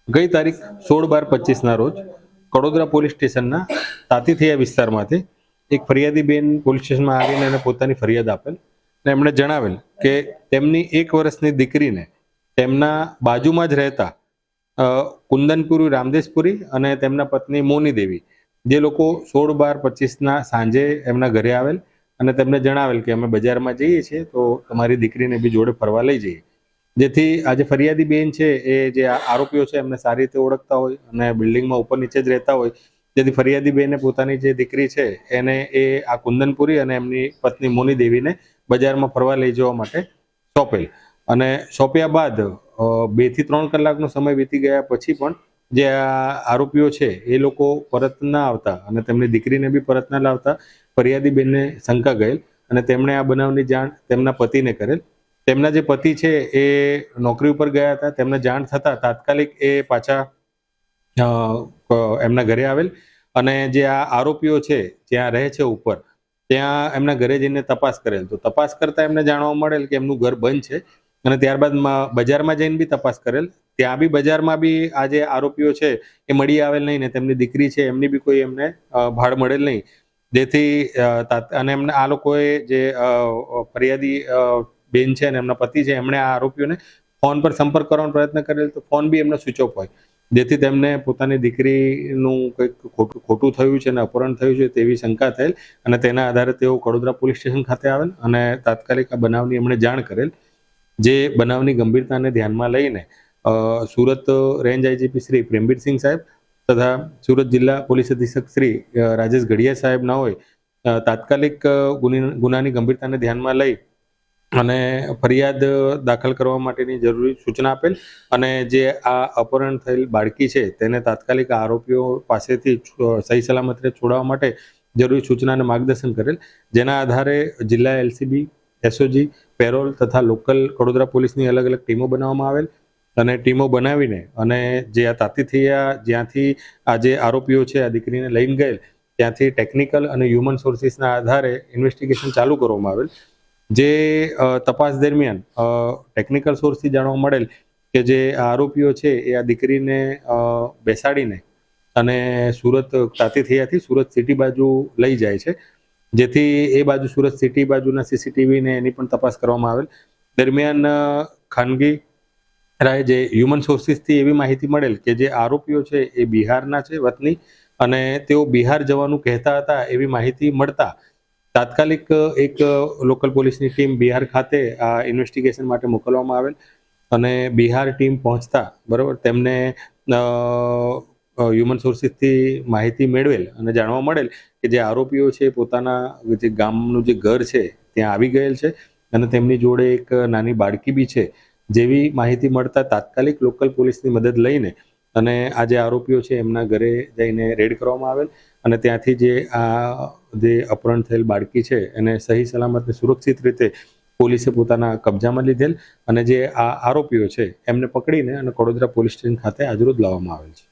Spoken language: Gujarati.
ગઈ તારીખ 16/12/25 રોજ કડોદરા પોલીસ સ્ટેશનના તાતીથિયા વિસ્તારમાંથી એક ફરિયાદી બેન પોલીસ સ્ટેશનમાં આવીને એને પોતાની ફરિયાદ આપેલ અને એમણે જણાવેલ કે તેમની 1 વર્ષની દીકરીને તેમના બાજુમાં જ રહેતા કુંદનપુરી રામદેશપુરી અને તેમના પત્ની મોની દેવી જે લોકો 16/12/25 સાંજે એમના ઘરે આવેલ અને તેમને જણાવેલ કે અમે બજારમાં જઈએ છીએ તો તમારી દીકરીને બી જોડે ફરવા લઈ જઈએ, જેથી આજે ફરિયાદી બેન છે એ જે આરોપીઓ છે એમને સારી રીતે ઓળખતા હોય અને બિલ્ડિંગમાં ઉપર નીચે જ રહેતા હોય, જેથી ફરિયાદી બેને પોતાની જે દીકરી છે એને આ કુંદનપુરી અને એમની પત્ની મોની દેવીને બજારમાં ફરવા લઈ જવા માટે સોંપેલ અને સોંપ્યા બાદ 2 થી 3 કલાકનો સમય વીતી ગયા પછી પણ જે આરોપીઓ છે એ લોકો પરત ના આવતા અને તેમની દીકરીને બી પરત ના લાવતા ફરિયાદી બેનને શંકા ગયેલ અને તેમણે આ બનાવની જાણ તેમના પતિને કરેલ. તેમના જે પતિ છે એ નોકરી ઉપર ગયા હતા, તેમને જાણ થતા તાત્કાલિક એ પાછા એમના ઘરે આવેલ અને જે આ આરોપીઓ છે જ્યાં રહે છે ઉપર ત્યાં એમના ઘરે જઈને તપાસ કરેલ. તો તપાસ કરતા એમને જાણવા મળેલ કે એમનું ઘર બંધ છે અને ત્યારબાદ બજારમાં જઈને બી તપાસ કરેલ. ત્યાં બી બજારમાં બી આ જે આરોપીઓ છે એ મળી આવેલ નહીં ને તેમની દીકરી છે એમની બી કોઈ એમને ભાડ મળેલ નહીં, જેથી અને એમને આ લોકોએ જે ફરિયાદી બેન છે અને એમના પતિ છે એમણે આ આરોપીઓને ફોન પર સંપર્ક કરવાનો પ્રયત્ન કરેલ તો ફોન બી એમનો સ્વિચ ઓફ હોય, જેથી તેમને પોતાની દીકરીનું કંઈક ખોટું થયું છે અને અપહરણ થયું છે તેવી શંકા થયેલ અને તેના આધારે તેઓ કડોદરા પોલીસ સ્ટેશન ખાતે આવેલ અને તાત્કાલિક આ બનાવની એમણે જાણ કરેલ. જે બનાવની ગંભીરતાને ધ્યાનમાં લઈને સુરત રેન્જ આઈજીપી શ્રી પ્રેમબીરસિંહ સાહેબ તથા સુરત જિલ્લા પોલીસ અધિક્ષક શ્રી રાજેશ ઘડિયા સાહેબ ના હોય તાત્કાલિક ગુનાની ગંભીરતાને ધ્યાનમાં લઈ અને ફરિયાદ દાખલ કરવા માટેની જરૂરી સૂચના આપેલ અને જે આ અપહરણ થયેલ બાળકી છે તેને તાત્કાલિક આરોપીઓ પાસેથી સહી સલામત છોડાવવા માટે જરૂરી સૂચના અને માર્ગદર્શન કરેલ, જેના આધારે જિલ્લા એલસીબી, એસઓજી, પેરોલ તથા લોકલ કડોદરા પોલીસની અલગ અલગ ટીમો બનાવવામાં આવેલ અને ટીમો બનાવીને અને જે આ તાતીથિયા જ્યાંથી આ જે આરોપીઓ છે આ દીકરીને લઈને ગયેલ ત્યાંથી ટેકનિકલ અને હ્યુમન સોર્સિસના આધારે ઇન્વેસ્ટિગેશન ચાલુ કરવામાં આવેલ. જે તપાસ દરમિયાન ટેકનિકલ સોર્સથી જાણવા મળેલ કે જે આરોપીઓ છે એ આ દીકરીને બેસાડીને અને સુરત તાતીથિયાથી સુરત સિટી બાજુ લઈ જાય છે, જેથી એ બાજુ સુરત સિટી બાજુના સીસીટીવીને એની પણ તપાસ કરવામાં આવેલ. દરમિયાન ખાનગી રાય જે હ્યુમન સોર્સિસથી એવી માહિતી મળેલ કે જે આરોપીઓ છે એ બિહારના છે વતની અને તેઓ બિહાર જવાનું કહેતા હતા એવી માહિતી મળતા તાત્કાલિક એક લોકલ પોલીસની ટીમ બિહાર ખાતે આ ઇન્વેસ્ટિગેશન માટે મોકલવામાં આવેલ અને બિહાર ટીમ પહોંચતા બરાબર તેમને હ્યુમન સોર્સિસથી માહિતી મેળવેલ અને જાણવા મળેલ કે જે આરોપીઓ છે પોતાના જે ગામનું જે ઘર છે ત્યાં આવી ગયેલ છે અને તેમની જોડે એક નાની બાળકી બી છે, જેવી માહિતી મળતા તાત્કાલિક લોકલ પોલીસની મદદ લઈને અને આ જે આરોપીઓ છે એમના ઘરે જઈને રેડ કરવામાં આવેલ અને ત્યાંથી જે અપહરણ થયેલ બાળકી છે એને સહી સલામત અને સુરક્ષિત રીતે પોલીસે પોતાના કબજામાં લીધેલ અને જે આ આરોપીઓ છે એમને પકડીને અને કડોદરા પોલીસ સ્ટેશન ખાતે આજરોજ લાવવામાં આવેલ છે.